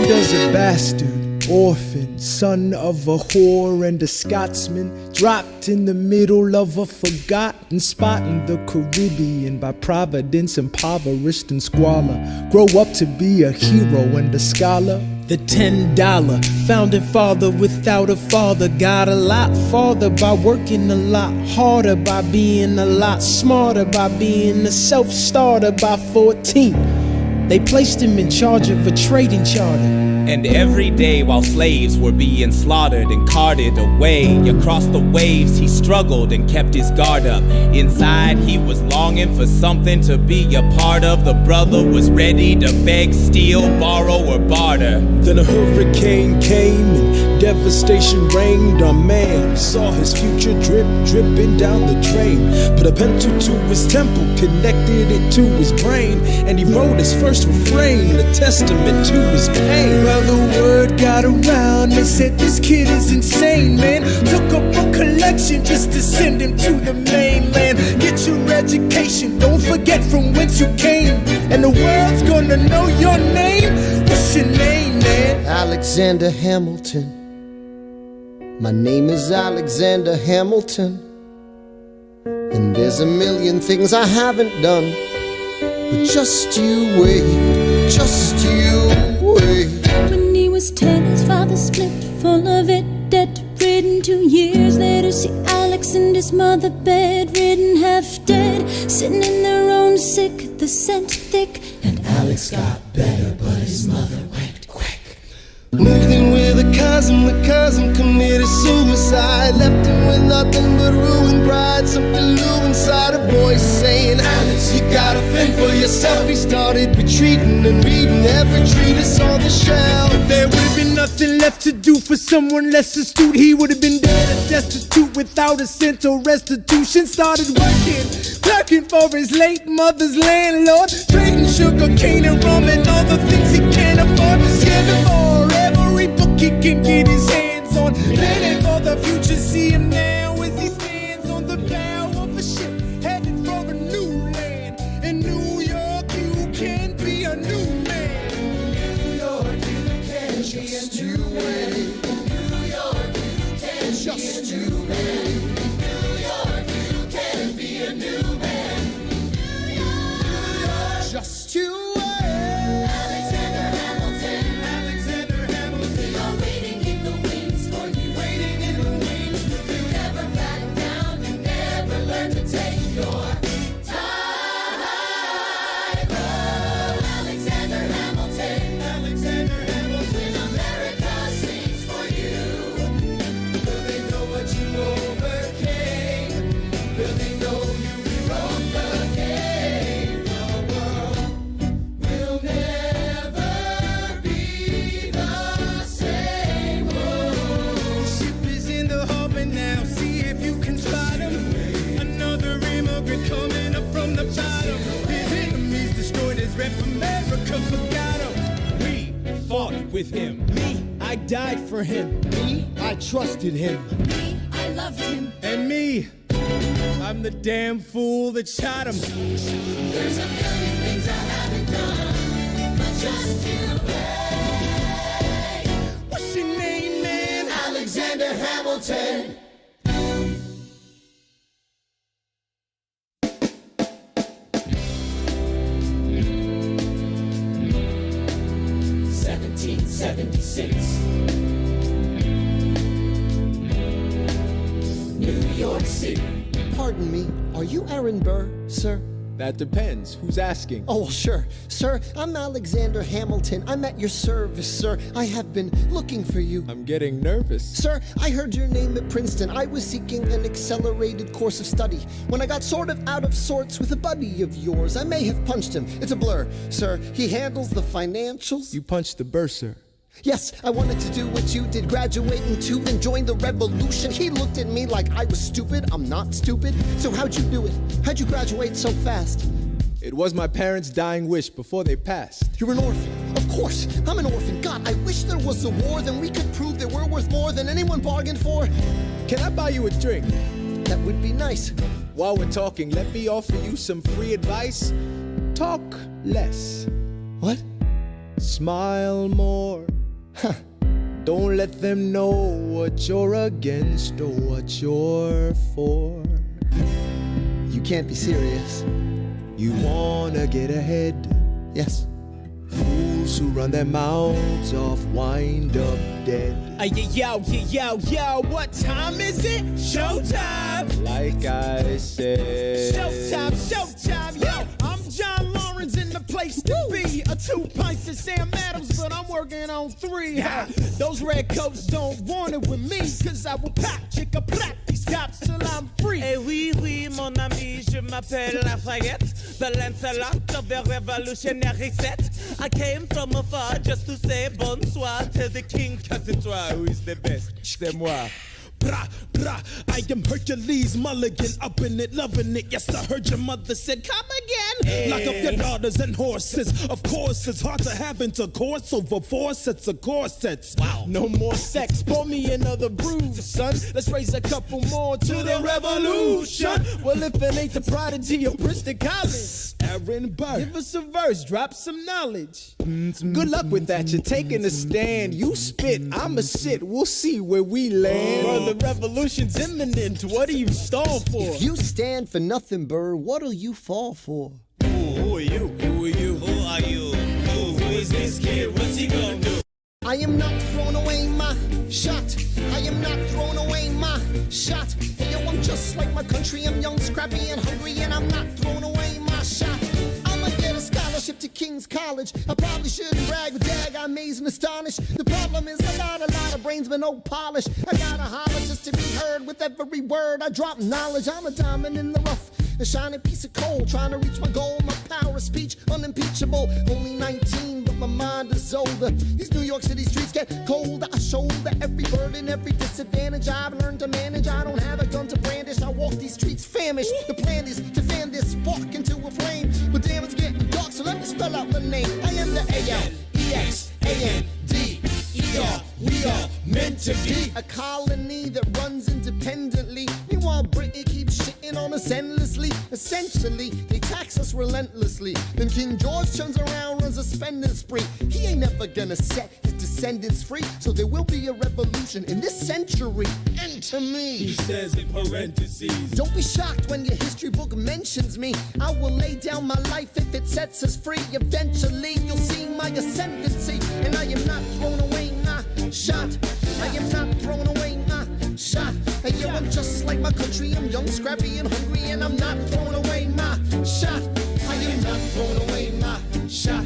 does a bastard, orphan, son of a whore and a Scotsman, dropped in the middle of a forgotten spot in the Caribbean, by providence impoverished and squalor, grow up to be a hero and a scholar? The $10 founding father without a father got a lot farther by working a lot harder, by being a lot smarter, by being a self-starter. By 14, they placed him in charge of a trading charter. And every day while slaves were being slaughtered and carted away across the waves, he struggled and kept his guard up. Inside he was longing for something to be a part of. The brother was ready to beg, steal, borrow or barter. Then a hurricane came and devastation reigned. Our man saw his future dripping down the drain. Put a pencil to his temple, connected it to his brain, and he wrote his first refrain, a testament to his pain. Well, the word got around, they said this kid is insane, man. Took up a collection just to send him to the mainland. Get your education, don't forget from whence you came, and the world's gonna know your name. What's your name, man? Alexander Hamilton. My name is Alexander Hamilton, and there's a million things I haven't done, but just you wait, just you wait. When he was 10, his father split, full of it, debt-ridden. 2 years later, see Alex and his mother bedridden, half dead, sitting in their own sick, the scent thick. And Alex got better, but his mother went quick. Moved in with the cousin committed suicide. Left him with nothing but ruined pride. Something new inside a voice saying, Alex, you gotta fend for yourself. He started retreating and reading every treatise on the shelf. There would have been nothing left to do for someone less astute. He would have been dead and destitute without a cent or restitution. Started working, clerking for his late mother's landlord, trading sugar cane and rum and all the things he can't afford. Scamming for every book he can get his hands on, planning for the future. See him now as he stands on the bow of a ship, headed for a new land. In New York, you can be a new man. New York, you can be a new man. New York, you can just be a new man. New York, you can be a new man. New York, just you. With him. Me, I died for him. Me, I trusted him. Me, I loved him. And me, I'm the damn fool that shot him. There's a million things I haven't done, but just you wait. What's your name, man? Alexander Hamilton. New York City. Pardon me, are you Aaron Burr, sir? That depends. Who's asking? Oh, well, sure. Sir, I'm Alexander Hamilton. I'm at your service, sir. I have been looking for you. I'm getting nervous. Sir, I heard your name at Princeton. I was seeking an accelerated course of study when I got sort of out of sorts with a buddy of yours. I may have punched him. It's a blur. Sir, he handles the financials. You punched the bursar. Yes, I wanted to do what you did, graduating too and join the revolution. He looked at me like I was stupid. I'm not stupid. So how'd you do it? How'd you graduate so fast? It was my parents' dying wish before they passed. You're an orphan. Of course, I'm an orphan. God, I wish there was a war, then we could prove that we're worth more than anyone bargained for. Can I buy you a drink? That would be nice. While we're talking, let me offer you some free advice. Talk less. What? Smile more. Don't let them know what you're against or what you're for. You can't be serious. You wanna get ahead. Yes. Fools who run their mouths off wind up dead. Yo, what time is it? Showtime! Like I said. Showtime, yo! I'm John Lawrence in the place to be. 2 pints of Sam Adams, but I'm working on 3. Those red coats don't want it with me, cause I will pop, chicka, plop these cops till I'm free. Eh oui, mon ami, je m'appelle Lafayette, the Lancelot of the revolutionary set. I came from afar just to say bonsoir to the king, cause it's Who is the best? C'est moi. Brah, brah, I am Hercules Mulligan, up in it, loving it. Yes, I heard your mother said, come again. Lock up your daughters and horses. Of course, it's hard to have intercourse over 4 sets of corsets. Wow. No more sex, pour me another brew, son. Let's raise a couple more to the revolution. Well, if it ain't the prodigy of Princeton College, Aaron Burr, give us a verse, drop some knowledge. good luck with that, you're taking a stand. You spit, I'ma sit, we'll see where we land. Bro, the revolution's imminent, what do you stall for? If you stand for nothing, Burr, what'll you fall for? Who are you? Who are you? Who are you? Who is this kid? What's he gonna do? I am not throwing away my shot. I am not throwing away my shot. Hey, yo, I'm just like my country. I'm young, scrappy, and hungry, and I'm not throwing away my shot. I'ma get a scholarship to King's College. I probably shouldn't brag, but dag, I'm amazed and astonished. The problem is I got a lot of brains, but no polish. I gotta holler just to be heard with every word. I drop knowledge. I'm a diamond in the rough, a shining piece of coal, trying to reach my goal. My power of speech, unimpeachable. Only 19, but my mind is older. These New York City streets get colder. I shoulder every burden, every disadvantage I've learned to manage. I don't have a gun to brandish. I walk these streets famished. The plan is to fan this spark into a flame. But damn, it's getting dark, so let me spell out the name. I am the A-L-E-X-A-N-D-E-R. We are meant to be a colony that runs independently. Meanwhile, Britain keeps shitting on us endlessly. Essentially, they tax us relentlessly. Then King George turns around, runs a spending spree. He ain't never gonna set his descendants free. So there will be a revolution in this century. Enter me. He says in parentheses. Don't be shocked when your history book mentions me. I will lay down my life if it sets us free. Eventually, you'll see my ascendancy. And I am not throwing away my shot. I am not throwing away my shot. Hey, yo, I'm just like my country. I'm young, scrappy, and hungry, and I'm not throwing away my shot. I am not throwing away my shot.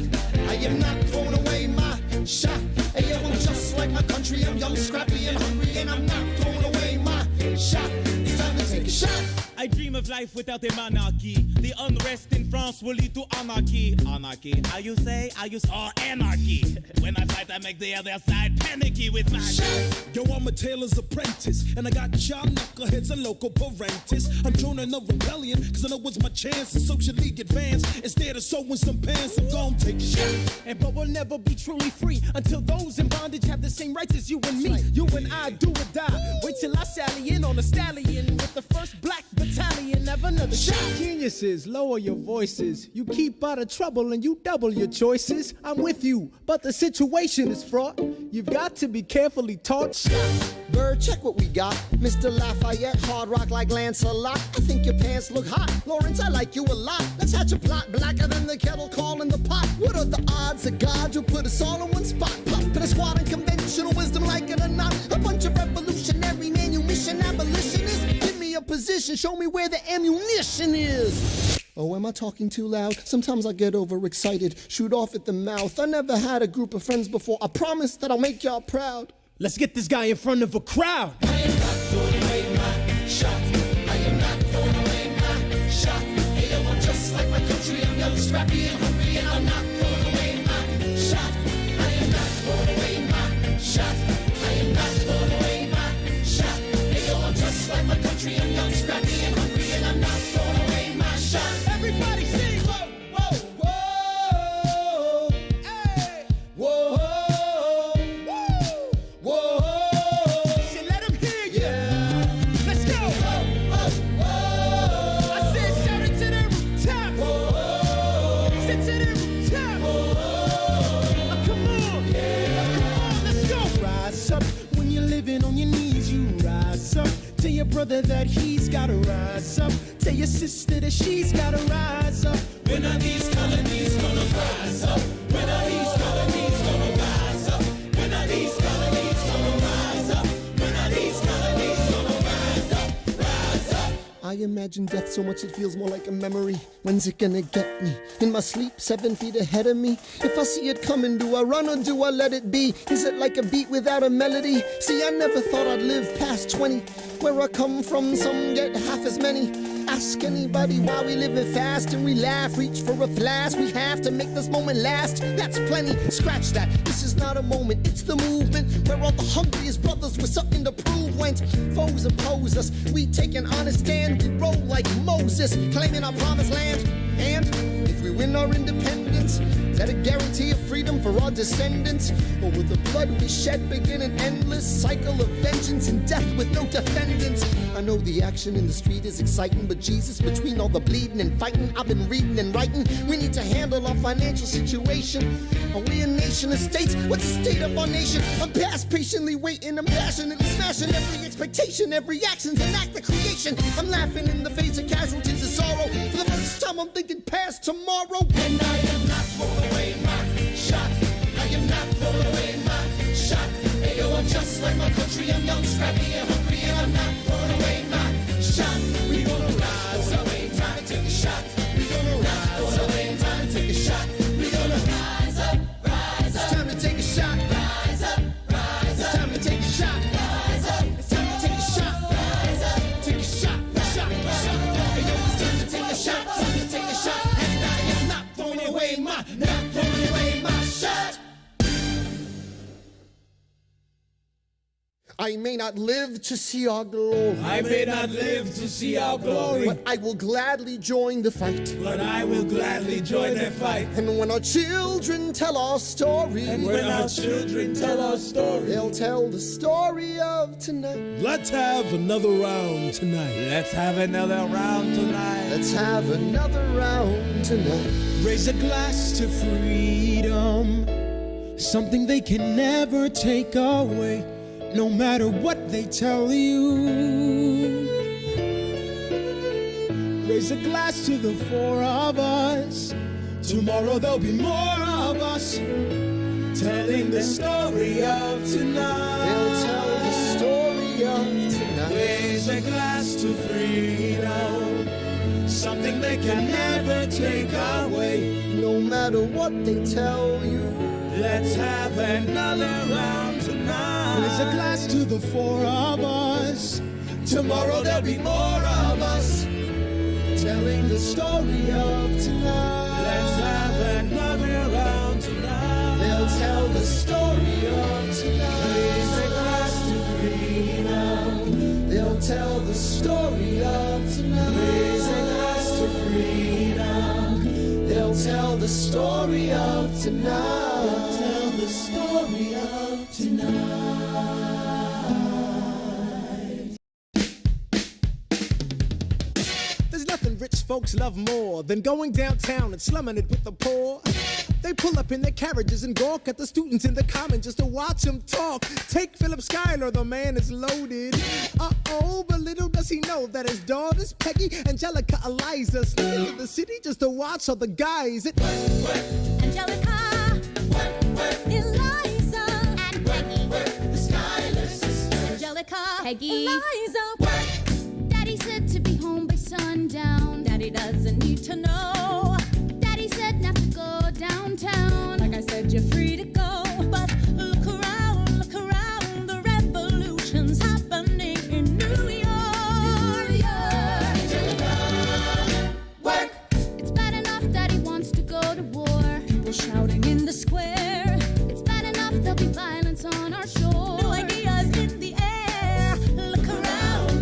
I am not throwing away my shot. Hey, yo, I'm just like my country. I'm young, scrappy, and hungry, and I'm not throwing away my shot. It's time to take a shot. I dream of life without a monarchy. The unrest in France will lead to anarchy. Anarchy, how you say? I use anarchy. When I fight, I make the other side panicky with my shot. Yo, I'm a tailor's apprentice, and I got y'all knuckleheads and local parentis. I'm joining a rebellion, cause I know it's my chance to socially advance. Instead of sewing some pants, I'm gon' take a shot. And but we'll never be truly free until those in bondage have the same rights as you and me. You and I do or die. Wait till I sally in on a stallion with the first black battalion. Have another shot. Geniuses, lower your voices. You keep out of trouble and you double your choices. I'm with you, but the situation is fraught. You've got to be carefully taught. Bird, check what we got. Mr. Lafayette, hard rock like Lancelot. I think your pants look hot. Lawrence, I like you a lot. Let's hatch a plot blacker than the kettle calling the pot. What are the odds of God who put us all in one spot? Pop in a squad and conventional wisdom like it or not. A bunch of revolutionary manumission abolitionists. Give me a position, show me where the ammunition is. Oh, am I talking too loud? Sometimes I get overexcited, shoot off at the mouth. I never had a group of friends before. I promise that I'll make y'all proud. Let's get this guy in front of a crowd. I am not throwing away my shot. I am not throwing away my shot. Hey, yo, I'm just like my country. I'm young, scrappy, and hungry, and I'm not throwing away my shot. I am not throwing away my shot. I am not throwing away my shot. Hey, yo, I'm just like my country. I'm young, scrappy, and hungry, and I'm not throwing away my shot. Everybody sing. Whoa, whoa, whoa. Hey. Whoa. brother that he's gotta rise up. Tell your sister that she's gotta rise up. When are these colonies gonna rise up? When are these colonies gonna rise up? When are these colonies gonna rise up? When are these colonies gonna rise up? Rise up. I imagine death so much it feels more like a memory. When's it gonna get me? In my sleep, 7 feet ahead of me. If I see it coming, do I run or do I let it be? Is it like a beat without a melody? See, I never thought I'd live past 20. Where I come from, some get half as many. Ask anybody why we living fast and we laugh. Reach for a flask, we have to make this moment last. That's plenty, scratch that. This is not a moment, it's the movement. Where all the hungriest brothers with something to prove went. Foes oppose us, we take an honest stand. We roll like Moses, claiming our promised land. And if we win our independence, is that a guarantee of freedom for our descendants? Or will the blood we shed begin an endless cycle of vengeance and death with no defendants? I know the action in the street is exciting, but Jesus, between all the bleeding and fighting, I've been reading and writing. We need to handle our financial situation. Are we a nation of states? What's the state of our nation? I'm past patiently waiting, I'm passionately smashing every expectation, every action's an act of creation. I'm laughing in the face of casualties of sorrow. For the first time I'm thinking past tomorrow. And I am not throwing away my shot. I am not throwing away my shot. Hey yo, I'm just like my country. I'm young, scrappy, and hungry, and I'm not throwing away my shot. We gonna rise up, ain't time to take a shot. We gonna rise up, ain't time to take a shot. We gonna rise up, rise up. It's time to take a shot. Rise up, rise It's up. time to take a shot. Rise up, It's time to take a shot. rise up. Take a shot. Shot. Shot. Hey yo, it's time to take a shot, time to take a shot. And I am not throwing away my, not throwing away my shot. I may not live to see our glory, I may not live to see our glory, but I will gladly join the fight. but I will gladly join that fight. And when our children tell our story, And when our children tell our story, they'll tell the story of tonight. Let's have another round tonight. let's have another round tonight. Let's have another round tonight. Raise a glass to freedom, something they can never take away, no matter what they tell you. Raise a glass to the four of us. Tomorrow there'll be more of us, telling the story of tonight. They'll tell the story of tonight. Raise a glass to freedom, something they can never take away. No matter what they tell you, Let's have another round tonight. Raise a glass to the four of us. Tomorrow there'll be more of us, telling the story of tonight. Let's have another round tonight. they'll tell the story of tonight. Raise a glass to freedom. They'll tell the story of tonight. Raise a glass to freedom. They'll tell the story of tonight. Tell the story of tonight. There's nothing rich folks love more than going downtown and slumming it with the poor. They pull up in their carriages and gawk at the students in the common just to watch them talk. Take Philip Schuyler, the man is loaded. Uh-oh, but little does he know that his daughters, Peggy, Angelica, Eliza, sneak into the city just to watch all the guys. Angelica, Eliza, and Peggy, The Skylar sisters. Angelica, Peggy, Eliza. Daddy said to be home by sundown. Daddy doesn't need to know. Daddy said not to go downtown. Like I said, you're free to go. But look around, the revolution's happening in New York. Work. It's bad enough Daddy wants to go to war. People shouting in the square. It's bad enough there'll be violence on our shore. New ideas in the air. Look around.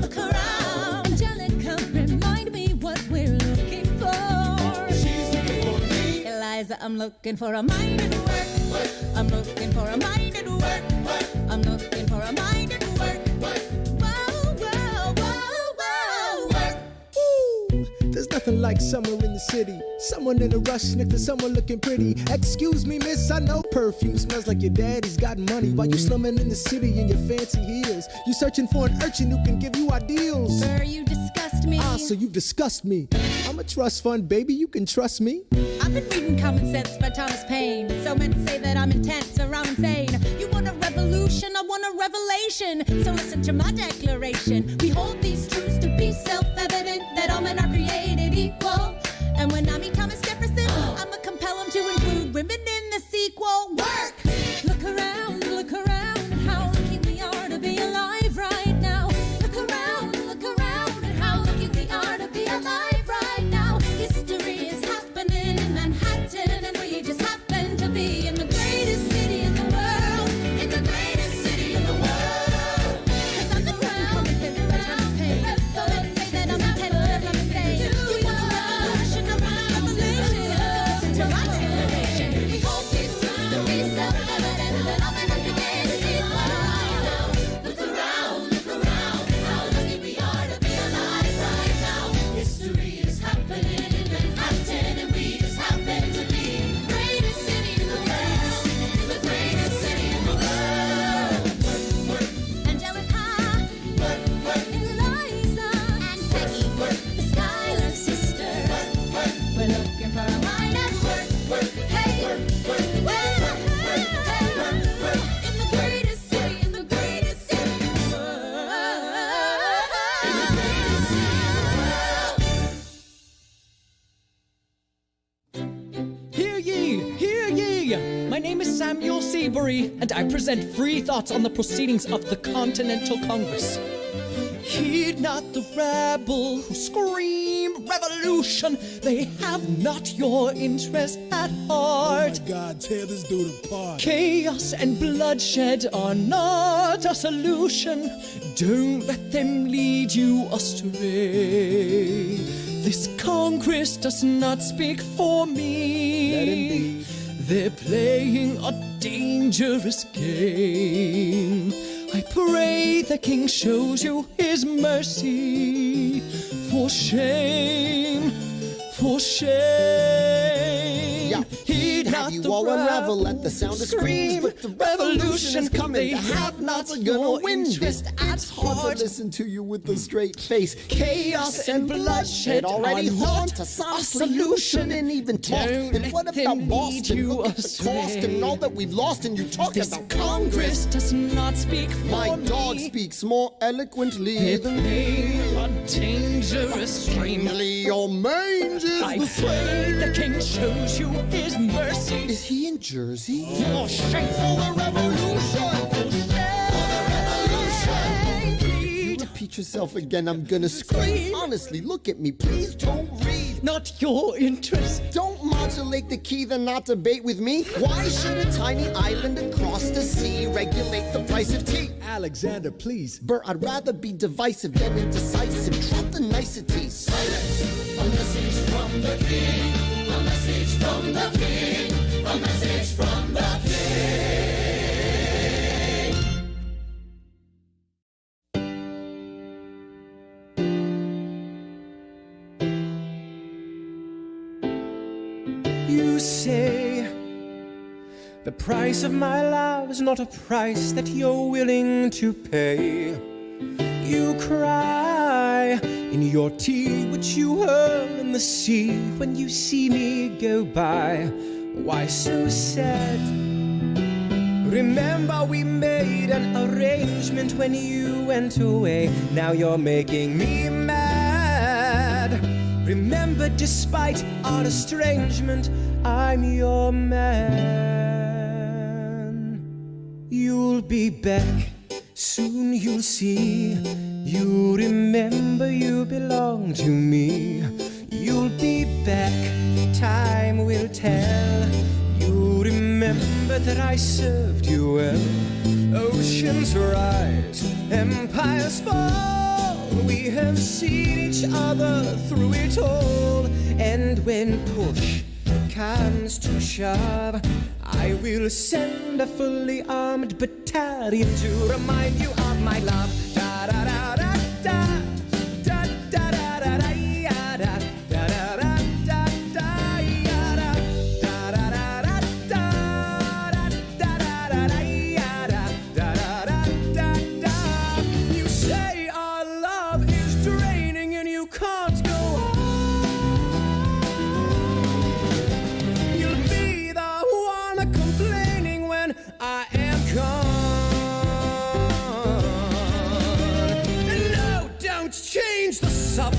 Angelica, remind me what we're looking for. She's looking for me. Eliza, I'm looking for a mind at work. I'm looking for a mind at work. I'm looking for a mind at work. Whoa, whoa, whoa, whoa, work. Ooh, there's nothing nothing like summer in the city. Someone in a rush next to someone looking pretty. Excuse me, miss, I know perfume smells like your daddy's got money. While you slumming in the city in your fancy heels, you searching for an urchin who can give you ideals. Sir, you disgust me. Ah, so you disgust me. I'm a trust fund, baby, you can trust me. I've been reading Common Sense by Thomas Paine. So men say that I'm intense or I'm insane. You want a revolution, I want a revelation. So listen to my declaration. We hold these truths to be self-evident, that all men are created equal. And when I meet Thomas Jefferson, I'ma compel him to include women in the sequel. Work! Look around at how lucky we are to be alive right now. Look around at how lucky we are to be alive right now. History is happening in Manhattan, and we just happen to be in the greatest city in the world. In the greatest city in the world. 'Cause I'm the crown, so let's say that I'm intense, let me say. You want a revolution, I want a revelation. Listen to my declaration. We hold these truths to be self-evident, that all men are created equal. Look around at how lucky we are to be alive right now. History is happening in Manhattan, and we just happen to be in the greatest city in the world. In the greatest city in the world. Angelica, Eliza, and Peggy, the Schuyler sisters. We're looking for a mind at work. Hey, in the greatest city, in the greatest city in the world. In the greatest city in the world. Hear ye! Hear ye! My name is Samuel Seabury, and I present free thoughts on the proceedings of the Continental Congress. Heed not the rabble who scream revolution. They have not your interest at heart. My God, tear this dude apart. Chaos and bloodshed are not a solution. Don't let them lead you astray. This Congress does not speak for me. They're playing a dangerous game. I pray the King shows you his mercy. For shame, for shame. Yeah. Heed Have not you the all unravel rabble at the sound of scream, screams, but the revolution is coming. They The have not have-nots are gonna your win this. interest at It's hard heart. to listen to you with a straight face. Chaos and bloodshed already are haunt not us. a Honestly, you solution. shouldn't even talk. Don't And what let about them Boston? lead you Look at the cost astray. and all that we've lost, and you talk This about Congress does not speak for My me. dog speaks more eloquently They than play a dangerous game. your mange is I the pray same. the King shows you his mercy. Is he in Jersey? For shame, for the revolution. For shame, for the revolution. You repeat yourself again, I'm gonna scream. Honestly, look at me, please don't read. Not your interest. Don't modulate the key, then not debate with me. Why should a tiny island across the sea regulate the price of tea? Alexander, please. Bert, I'd rather be divisive than indecisive. Drop the niceties. Silence, a message from the king, a message from the king, a message from the king. You say the price of my love is not a price that you're willing to pay. You cry in your tea, which you hurl in the sea when you see me go by. Why so sad? Remember we made an arrangement when you went away. Now you're making me mad. Remember, despite our estrangement, I'm your man. You'll be back, soon you'll see. You remember you belong to me. You'll be back, time will tell. You remember that I served you well. Oceans rise, empires fall. We have seen each other through it all. And when push comes to shove, I will send a fully armed battalion to remind you of my love. Da da da da da da da da da da da da da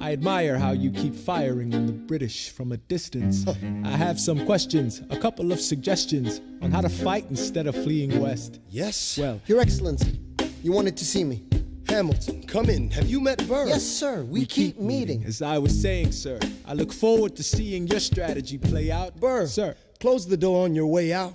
I admire how you keep firing on the British from a distance. I have some questions, a couple of suggestions on how to fight instead of fleeing west. Yes? Well, Your Excellency, you wanted to see me. Hamilton, come in. Have you met Burr? Yes, sir. We keep meeting. as I was saying, sir, I look forward to seeing your strategy play out. Burr, Sir. close the door on your way out.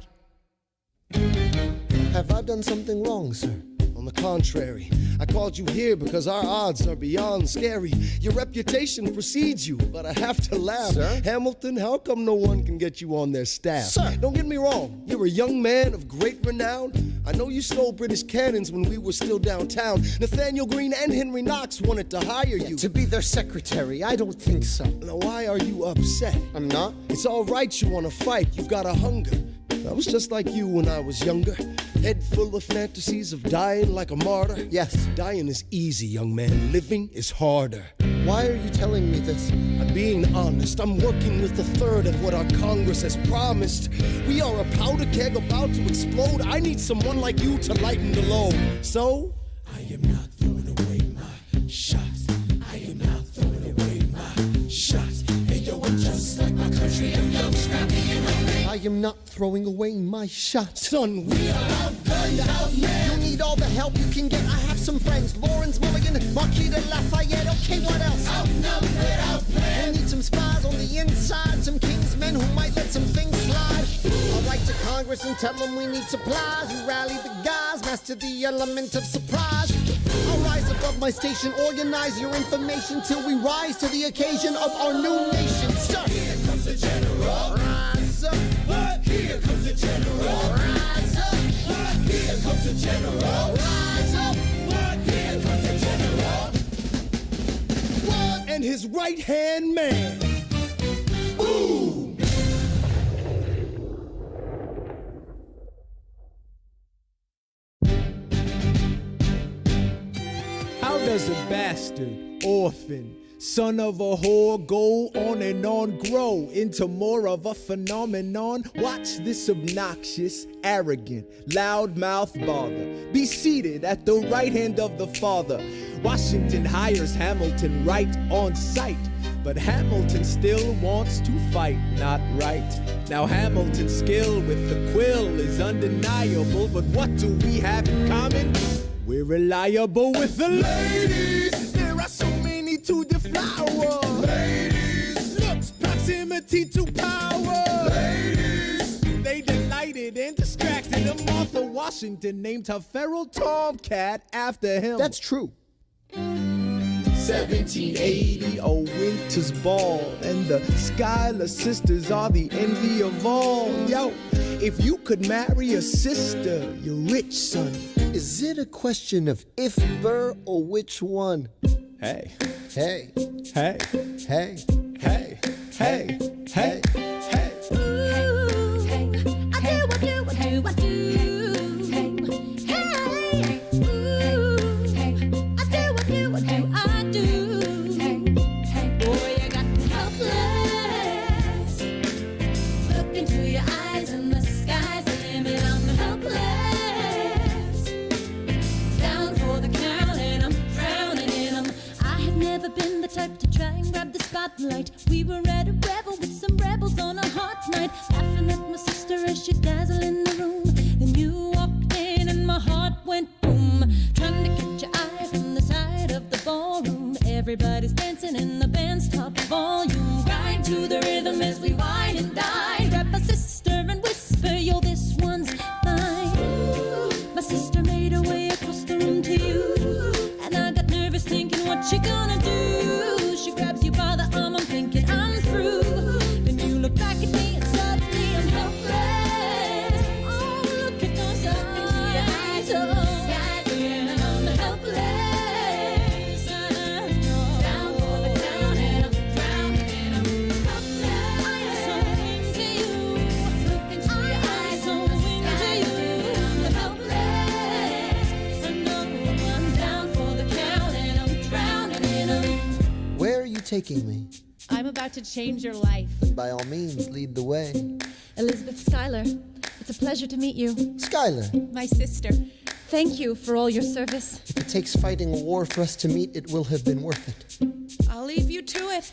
Have I done something wrong, sir? On the contrary, I called you here because our odds are beyond scary. Your reputation precedes you, but I have to laugh. Sir? Hamilton, how come no one can get you on their staff? Sir! Don't get me wrong, you're a young man of great renown. I know you stole British cannons when we were still downtown. Nathaniel Greene and Henry Knox wanted to hire you. To be their secretary, I don't think so. Now why are you upset? I'm not. It's all right you want to fight, you've got a hunger. I was just like you when I was younger. Head full of fantasies of dying like a martyr. Yes. Dying is easy, young man. Living is harder. Why are you telling me this? I'm being honest. I'm working with a third of what our Congress has promised. We are a powder keg about to explode. I need someone like you to lighten the load. So, I am not throwing away my shot. I am not throwing away my shot. Hey, yo, I'm just like my country. I'm young, scrappy, and hungry. I am not throwing away my shot. Son, we are outgunned, outmanned. You need all the help you can get. I have some friends. Lawrence Mulligan, Marquis de Lafayette. Okay, what else? Outnumbered, outplanned. We need some spies on the inside. Some king's men who might let some things slide. I'll write to Congress and tell them we need supplies. You rally the guys, master the element of surprise. I'll rise above my station, organize your information till we rise to the occasion of our new nation. Sir, Here comes the general. rise up. What? Here comes the general. Rise up. What? Here comes the general. Rise up. What? Here comes the general. What? And his right-hand man. Ooh. How does a bastard, orphan, son of a whore go on and on, grow into more of a phenomenon? Watch this obnoxious, arrogant, loudmouth bother be seated at the right hand of the father. Washington hires Hamilton right on sight, but Hamilton still wants to fight, not right. Now Hamilton's skill with the quill is undeniable, but what do we have in common? We're reliable with the ladies. There are so many to deflower. Ladies. Looks, proximity to power. Ladies. They delighted and distracted. And Martha Washington named her feral tomcat after him. That's true. 1780, a winter's ball, and the Schuyler sisters are the envy of all. Yo, if you could marry a sister, you're rich, son. Is it a question of if Burr or which one? Hey, Hey, hey, hey, hey, hey, hey, hey. To try and grab the spotlight. We were at a revel with some rebels on a hot night, laughing at my sister as she's dazzling the room. Then you walked in and my heart went boom, trying to catch your eye from the side of the ballroom. Everybody's dancing in the band's top volume. Grind to the rhythm as we wine and dine. Grab my sister and whisper, yo, this one's mine. Ooh, my sister made her way across the room to you, and I got nervous thinking, what you gonna do? She grabs you by the arm, I'm thinking I'm through. Then you look back at me and suddenly I'm helpless. Oh, look at those eyes, oh, yeah, I'm helpless. Down for the count and I'm drowning and I'm helpless. I am so into you. Look into your eyes, so into you. I'm helpless. I know I'm down for the count and I'm drowning and I'm. where are you taking me? I'm about to change your life. By all means, lead the way. Elizabeth Schuyler, it's a pleasure to meet you. Schuyler, My sister. Thank you for all your service. if it takes fighting a war for us to meet, it will have been worth it. I'll leave you to it.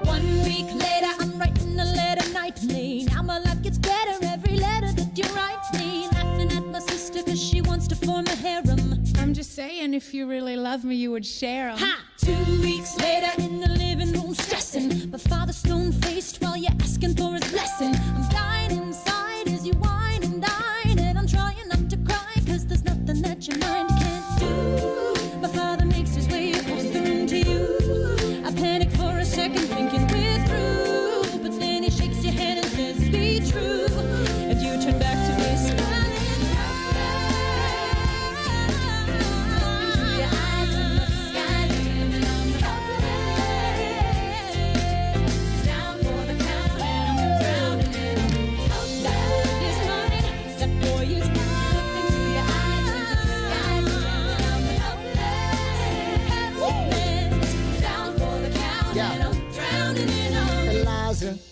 1 week later, I'm writing a letter nightly. Now my life gets better every letter that you write me. Laughing at my sister cause she wants to form a harem. I'm just saying, if you really love me, you would share 'em. Ha! 2 weeks later, in the living room stressing. My father stone-faced while you're asking for his blessing. I'm dying inside as you whine and dine. And I'm trying not to cry cause there's nothing that your mind can't do. My father makes his way across the room to you. I panic for a second thinking we're through. But then he shakes your hand and says, be true. And you turn back to me smiling.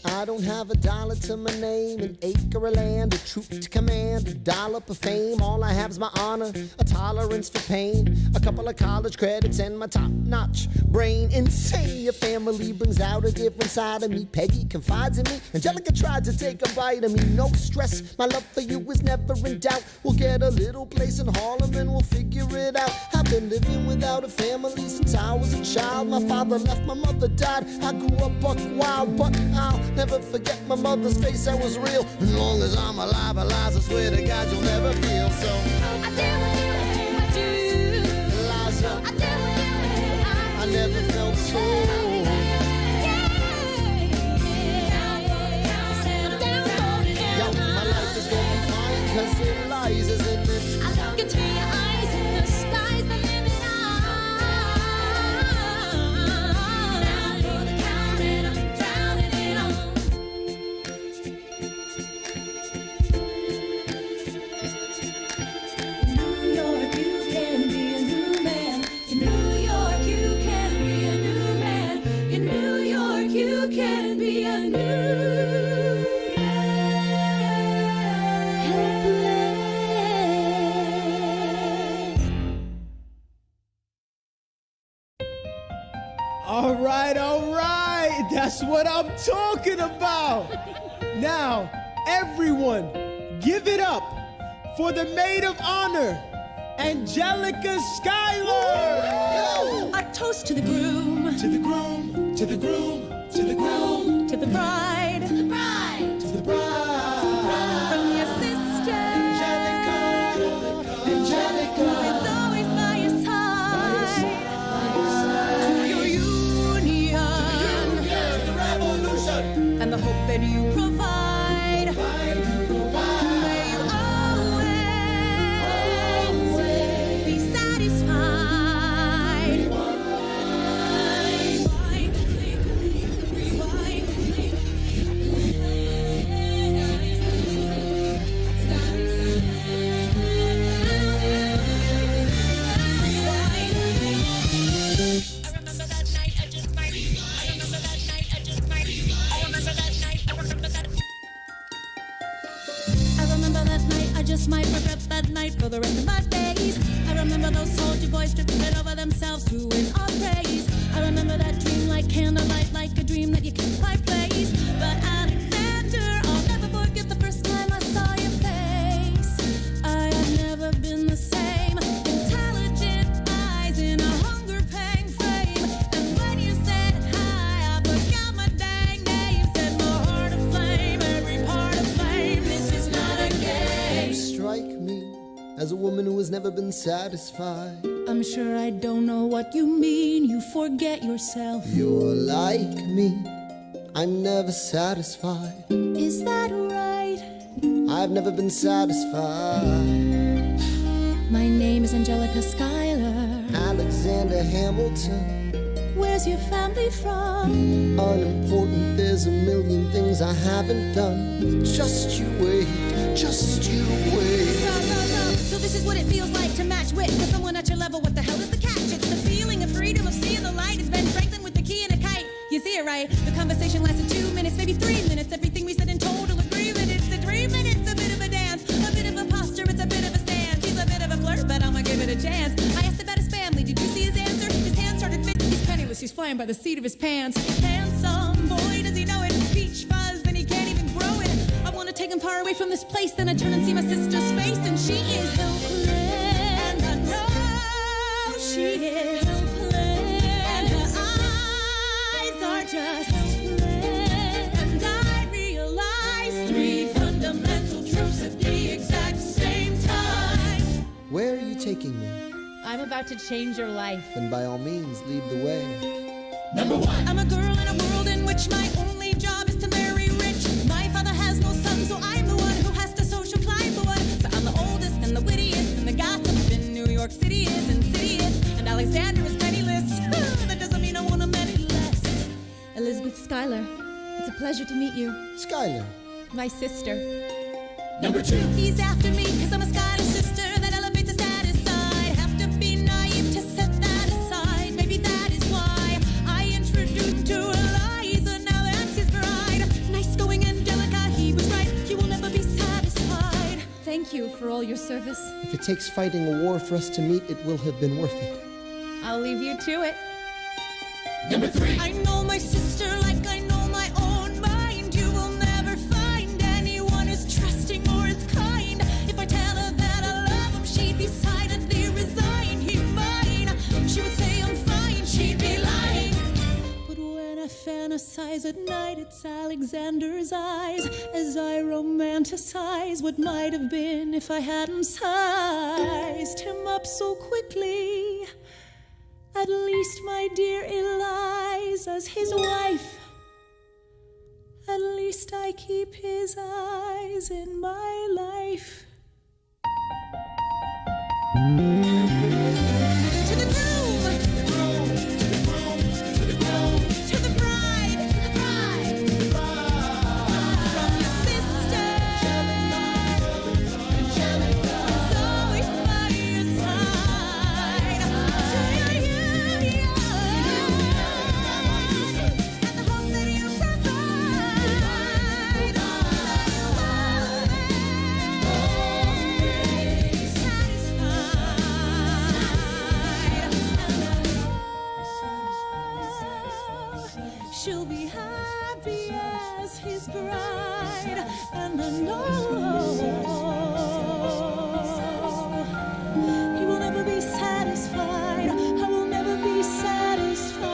I don't have a dollar to my name, an acre of land, a troop to command, a dollop of fame. All I have is my honor, a tolerance for pain, a couple of college credits, and my top-notch brain. Insane, your family brings out a different side of me. Peggy confides in me, Angelica tried to take a bite of me. No stress, my love for you is never in doubt. We'll get a little place in Harlem and we'll figure it out. I've been living without a family since I was a child. My father left, my mother died. I grew up buck wild, but I'll never forget my mother's face, that was real. As long as I'm alive, Eliza, I swear to God you'll never feel. So I do what you do. Eliza, I do what you I never felt so. Yo, my life is going fine cause Eliza's in it. I look into your eyes and the sky's the limit. Down for the count and I'm drowning it all. New York, you can be a new man. In New York, you can be a new man. In New York, you can be a new man. All right, that's what I'm talking about. Now, everyone, give it up for the maid of honor, Angelica Schuyler. A toast to the groom, To the groom, to the groom, to the groom, to the bride, to the bride, to the bride. from your sister, Angelica, who's always by your side, to your union, the revolution. and the hope that you provide. May you always be satisfied. Just might regret that night for the rest of my days. I remember those soldier boys tripping it over themselves to win our praise. I remember that dream like candlelight, like a dream that you can't quite place. But Alexander, I'll never forget the first time I saw your face. I have never been the same. Intelligent eyes in a hunger pang frame. And when you said hi, I forgot my dang name. Set my heart aflame, every part aflame. This is not a game. Strike me as a woman who has never been satisfied. I'm sure I don't know what you mean. You forget yourself. You're like me, I'm never satisfied. Is that right? I've never been satisfied. My name is Angelica Schuyler. Alexander Hamilton, Where's your family from? unimportant, there's a million things I haven't done. Just you wait, just you wait. So this is what it feels like to match wit with someone at your level. What the hell is the catch? It's the feeling of freedom of seeing the light. It's Ben Franklin with the key and a kite. You see it right? The conversation lasted 2 minutes, maybe 3 minutes. Everything we said in total agreement. It's a 3 minutes, a bit of a dance, a bit of a posture, it's a bit of a stance. He's a bit of a flirt, but I'ma give it a chance. I asked about his family, did you see his answer? His hands started fitting, his he's flying by the seat of his pants. Handsome boy, does he know it? Peach fuzz, then he can't even grow it. I want to take him far away from this place, then I turn and see my sister's face, and she is helpless. And I know she is helpless. And her eyes are just helpless. And I realize three fundamental truths at the exact same time. Where are you taking me? I'm about to change your life. Then by all means, lead the way. Number one. I'm a girl in a world in which my only job is to marry rich. My father has no son, so I'm the one who has to social climb for one. So I'm the oldest and the wittiest, and the gossip in New York City is insidious. And Alexander is penniless. That doesn't mean I want him any less. Elizabeth Schuyler, it's a pleasure to meet you. Skylar. My sister. Number two. He's after me because I'm a Schuyler sister that elevates the status side. Have to be naive to set that aside. Maybe that is why I introduced him to Eliza. Now that's his bride. Nice going, Angelica, he was right. You will never be satisfied. Thank you for all your service. If it takes fighting a war for us to meet, it will have been worth it. I'll leave you to it. Number three. I know my sister like I know my own mind. You will never find anyone as trusting or as kind. If I tell her that I love him, she'd be silently resigned. He'd mine. She would say I'm fine. She'd be lying. But when I fantasize at night, it's Alexander's eyes as I romanticize what might have been if I hadn't sized him up so quickly. At least, my dear Eliza's his wife. At least I keep his eyes in my life. To the groom, to the groom, to the groom, to the groom, to the bride, to the bride, to the bride. From your sister, Angelica, is always by your side. To your union, and the hope that you provide. She'll be happy as his bride, and I know he will never be satisfied. I will never be satisfied.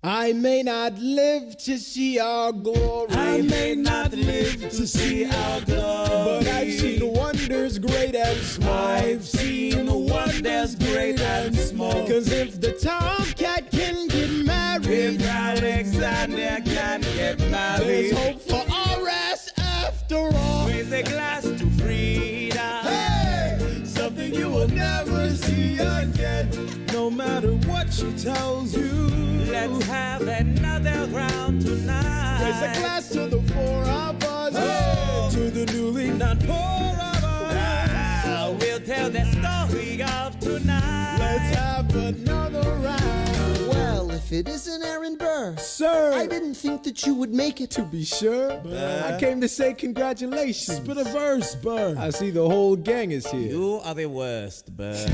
I may not live to see our glory. I may not live to see our glory, but I've seen wonders great and small. I've seen wonders great and small. Cause if the tomcat can get married, If Alexander can get there's married, hope for our ass after all. raise a glass to freedom. Hey! Something you will never see again. No matter what she tells you, let's have another round tonight. Raise a glass to the four of us. Hey, to the newly not poor of us. We'll tell the story of tonight. Let's have another round. Well, if it isn't Aaron Burr, Sir, I didn't think that you would make it. to be sure, I came to say congratulations. Spit a verse, Burr. I see the whole gang is here. You are the worst, Burr.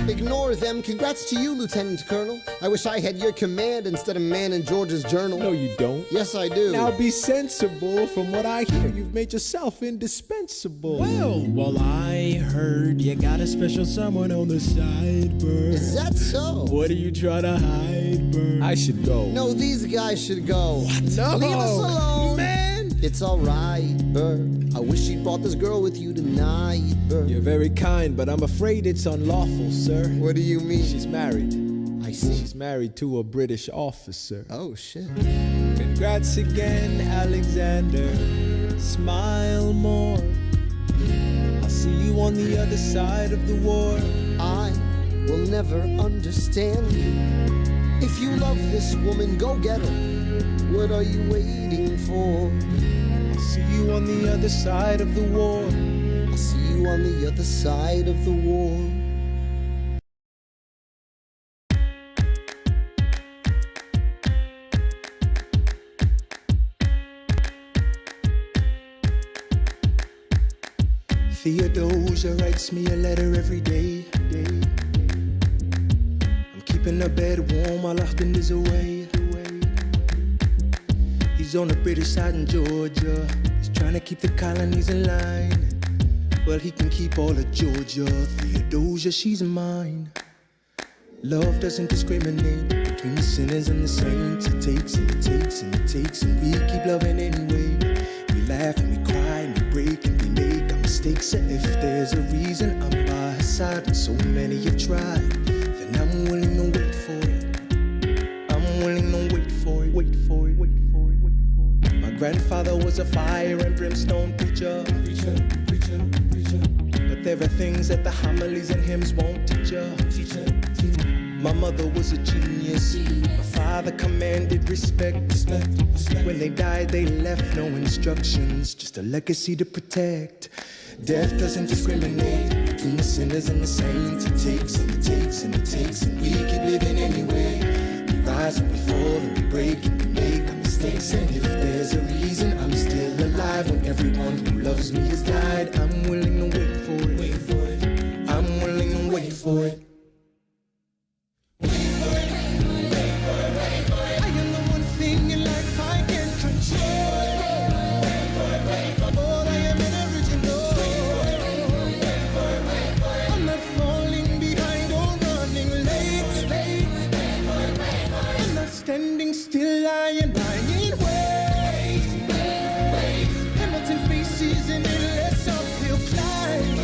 Ignore them. Congrats to you, Lieutenant Colonel. I wish I had your command instead of man in George's journal. No, you don't. Yes, I do. Now be sensible. From what I hear, you've made yourself indispensable. Well, I heard you got a special someone on the side, Burr. Is that so? What are you trying to hide, Burr? I should go. No, these guys should go. No. Leave us alone. Man! It's alright, Burr. I wish you brought this girl with you tonight, Burr. You're very kind, but I'm afraid it's unlawful, sir. What do you mean? She's married. I see. She's married to a British officer. Oh, shit. Congrats again, Alexander. Smile more. I'll see you on the other side of the war. I will never understand you. If you love this woman, go get her. What are you waiting for? I'll see you on the other side of the war. I'll see you on the other side of the war. Theodosia writes me a letter every day. I'm keeping her bed warm while her husband is away. He's on the British side in Georgia. He's trying to keep the colonies in line. Well, he can keep all of Georgia. Theodosia, she's mine. Love doesn't discriminate between the sinners and the saints. It takes and it takes and it takes, and we keep loving anyway. We laugh and we cry and we break and we make our mistakes. And if there's a reason I'm by her side and so many have tried, then I'm willing to wait for it. I'm willing to wait for it, wait for it, wait for it, wait for it. My grandfather was a fire and brimstone preacher. But there are things that the homilies and hymns won't teach ya. My mother was a genius. My father commanded respect. When they died, they left no instructions, just a legacy to protect. Death doesn't discriminate between the sinners and the saints. It takes and it takes and it takes, and we keep living anyway. We rise and we fall and we break and we make our mistakes. And if there's a reason I'm still alive when everyone who loves me has died, I'm willing to wait for it. Wait for it. I'm willing to wait for it. Standing still, I ain't wait. Hamilton faces and it lets uphill climb.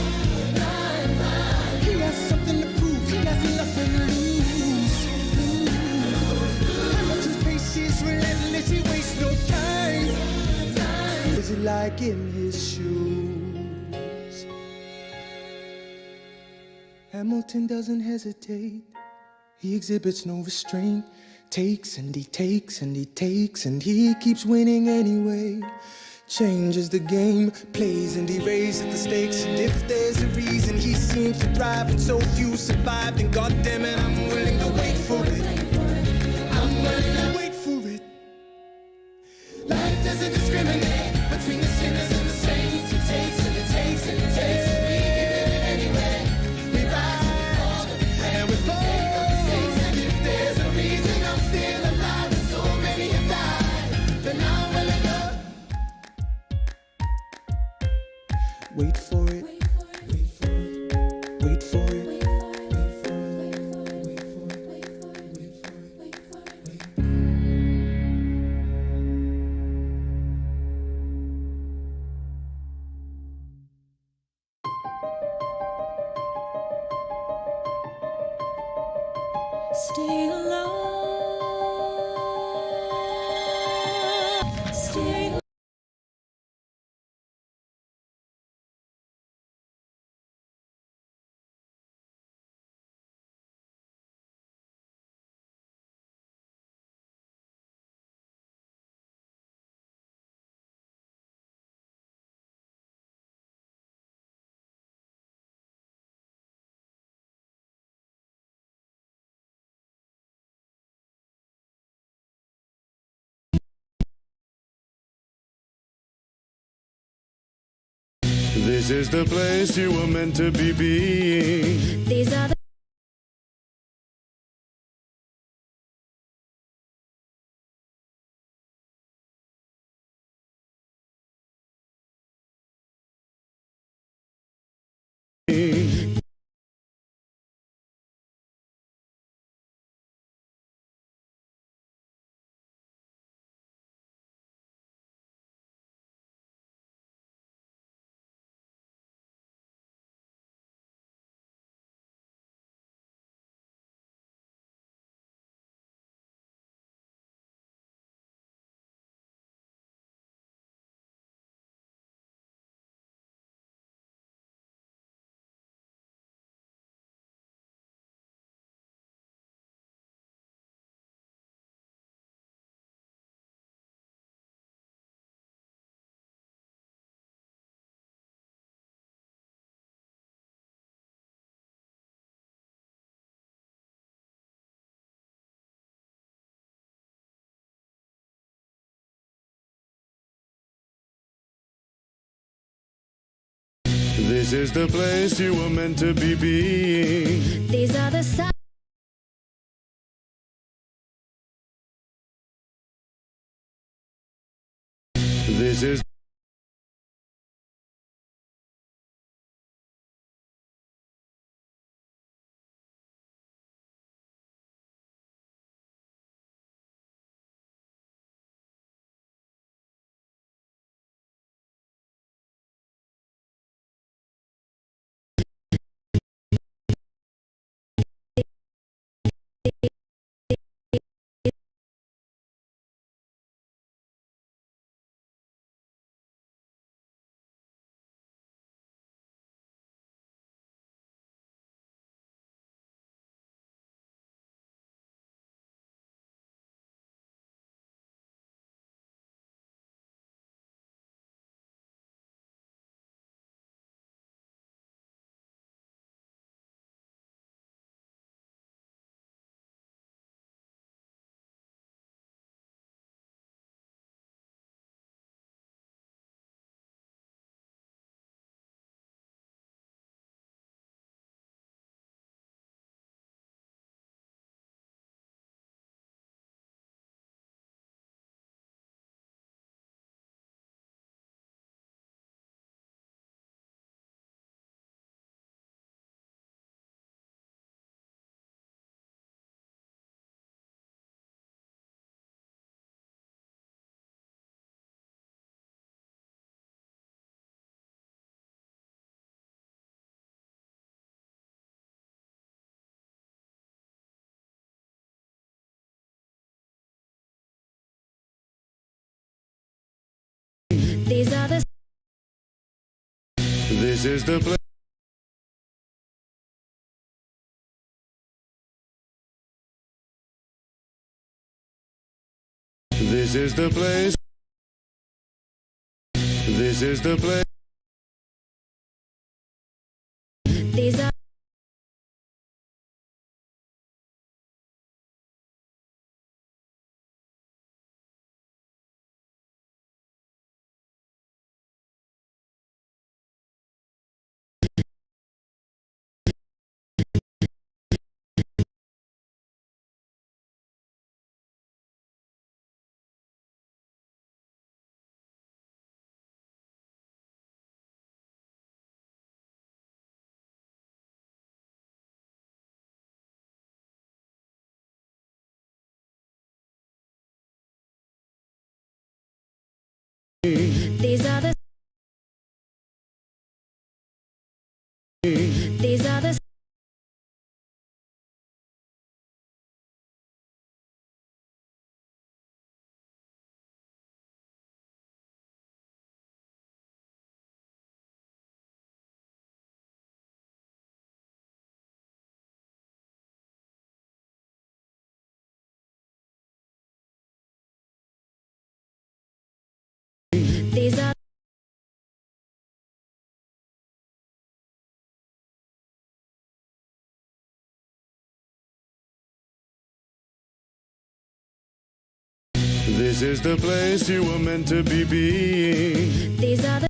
He has something to prove, he has nothing to lose. Hamilton's pace is relentless, he wastes no time. Is it like in his shoes? Hamilton doesn't hesitate, he exhibits no restraint. Takes and he takes and he takes, and he keeps winning anyway. Changes the game, plays and he raises the stakes. And if there's a reason he seems to thrive and so few survive, then goddammit, I'm willing to wait for it. I'm willing to wait for it. Life doesn't discriminate between the sinners and the saints. It takes and it takes and it takes, and we give it anyway. We rise and we fall. And if there's a reason I'm still alive and so many have died, then I'm willing to wait for it. Wait for it. Wait for it. Wait for it. Wait for it. Wait for it. Wait for it. Wait for it. Wait for it. Wait for it. Stay alone. This is the place you were meant to be being. These are the This is the place you were meant to be being. These are the signs. This is These are the. this is the place. This is the place. This is the place. These are. These are the. These are the. These are. This is the place you were meant to be being. These are the.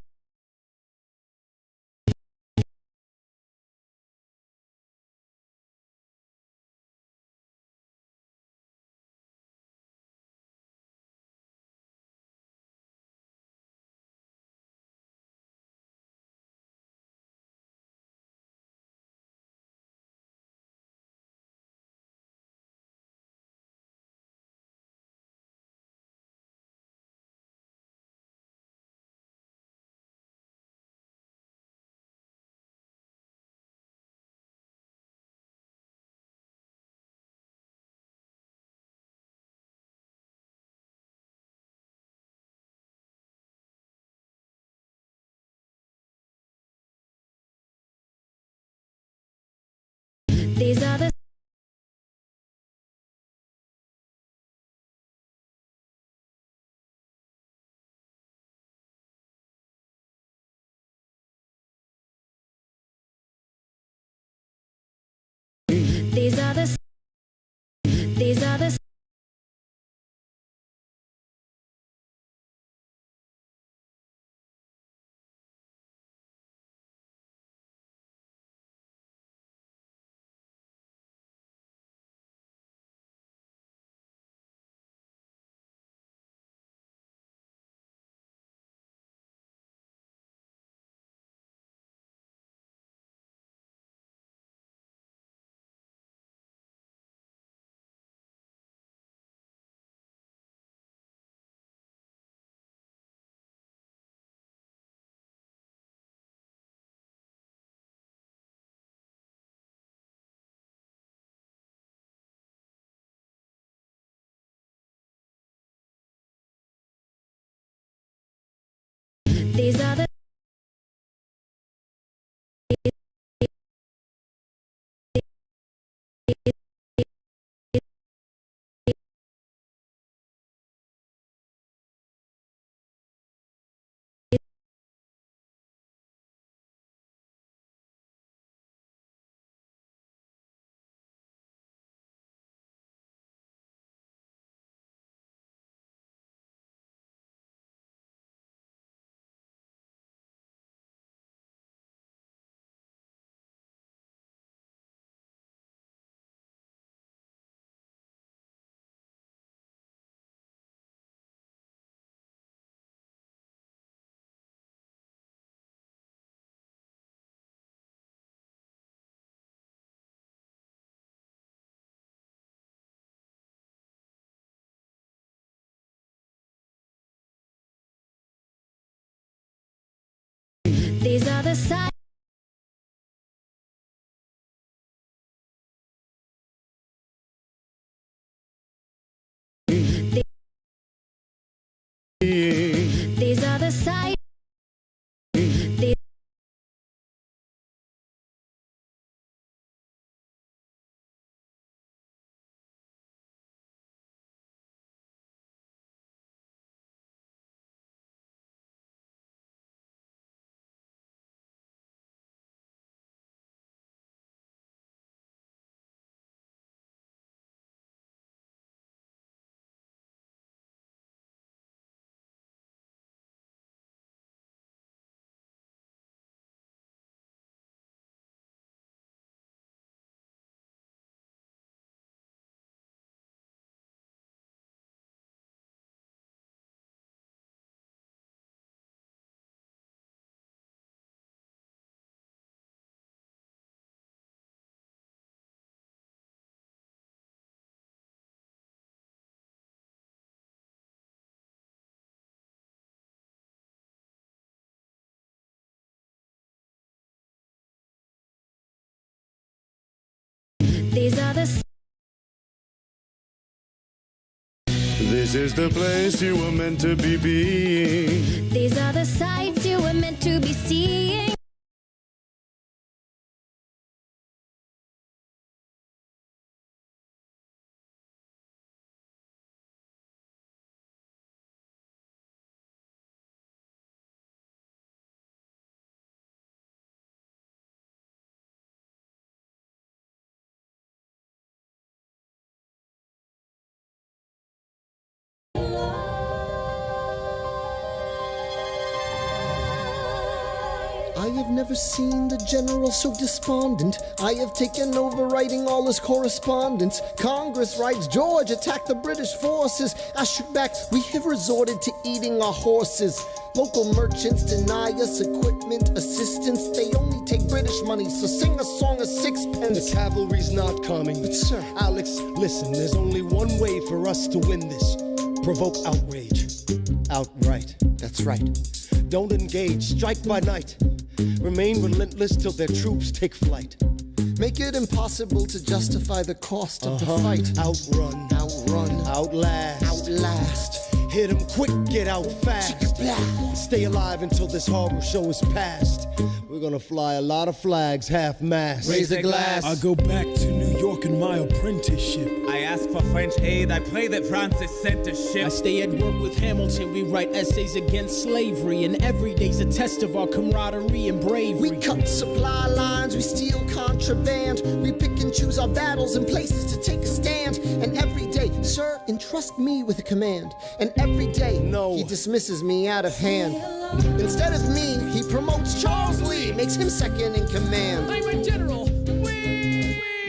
This is the place you were meant to be being. These are the sights you were meant to be seeing. I have never seen the general so despondent. I have taken over writing all his correspondence. Congress writes, George attacked the British forces. I shoot back, we have resorted to eating our horses. Local merchants deny us equipment, assistance. They only take British money, so sing a song of sixpence. The cavalry's not coming. But sir, Alex, listen, there's only one way for us to win this. Provoke outrage. Outright. that's right. Don't engage, strike by night. Remain relentless till their troops take flight. Make it impossible to justify the cost of the fight. Outrun, Outrun, outlast, outlast. hit 'em quick, get out fast. Stay alive until this horrible show is past. We're gonna fly a lot of flags, half-mast. Raise a glass. I go back to New York in my apprenticeship. I ask for French aid, I pray that Francis sent a ship. I stay at work with Hamilton, we write essays against slavery, and every day's a test of our camaraderie and bravery. We cut supply lines, we steal contraband. We pick and choose our battles and places to take a stand. And every day, sir, entrust me with a command. And every day, No. he dismisses me out of hand. Instead of me, he promotes Charles Lee, makes him second in command. I'm a general.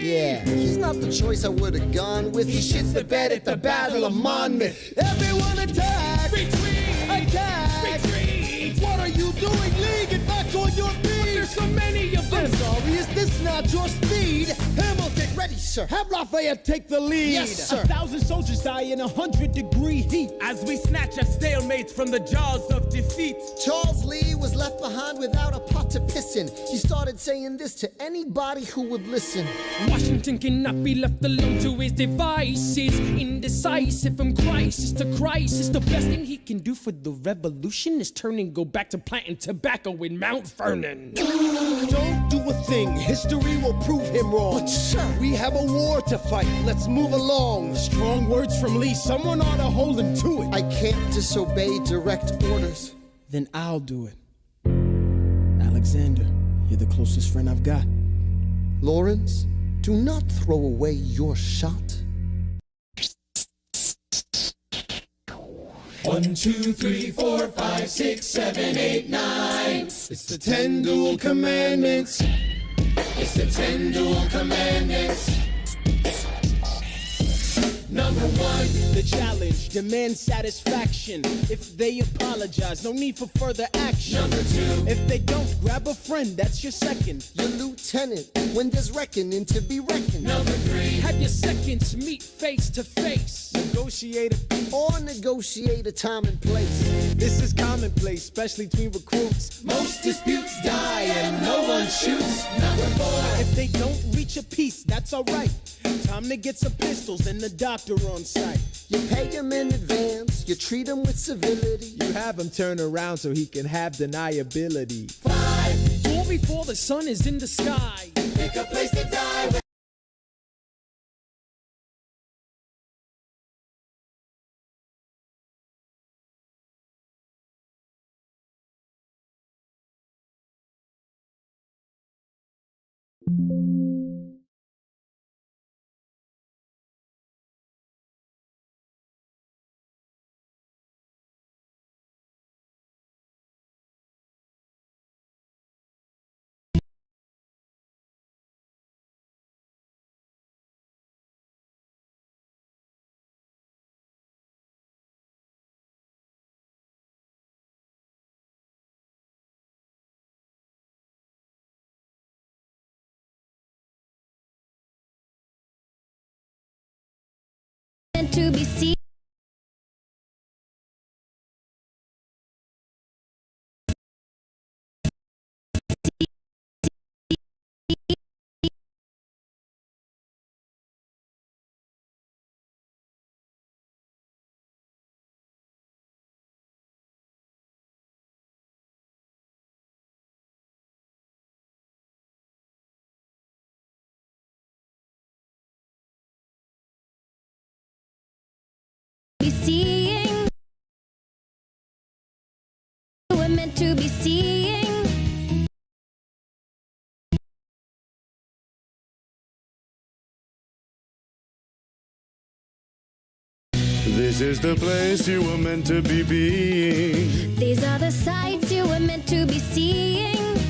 Yeah, he's not the choice I would have gone with. He shits the bed at the Battle of Monmouth. Everyone attack! Retreat! Attack! Retreat! What are you doing, Lee? Get back on your feet! There's so many of them! I'm sorry, is this not your speed? Hamilton, ready, sir. Have Lafayette take the lead! Yes, sir. 1,000 soldiers die in 100-degree heat. As we snatch a stalemate from the jaws of defeat. Charles Lee was left behind without a pot to piss in. He started saying this to anybody who would listen. Washington cannot be left alone to his devices. Indecisive from crisis to crisis. The best thing he can do for the revolution is turn and go back to planting tobacco in Mount Vernon. Don't do a thing, history will prove him wrong. But sir, We have a war to fight, let's move along. Strong words from Lee, someone ought to hold him to it. I can't disobey direct orders. Then I'll do it. Alexander, you're the closest friend I've got. Lawrence, do not throw away your shot. 1, 2, 3, 4, 5, 6, 7, 8, 9. It's the 10 dual commandments. It's the 10 dual commandments. Number 1, The challenge demands satisfaction. If they apologize, no need for further action. number 2, If they don't, grab a friend, that's your second. Your lieutenant, when there's reckoning to be reckoned. number 3, Have your seconds meet face to face. Negotiator. Or negotiate a time and place. This is commonplace, especially between recruits. most disputes die and no one shoots. Number 4, If they don't reach a peace, that's alright. Time to get some pistols and the doctor on site. You pay him in advance, you treat him with civility. You have him turn around so he can have deniability. 5, Duel before the sun is in the sky. pick a place to die. To be seen. meant to be seeing. This is the place you were meant to be being. These are the sights you were meant to be seeing.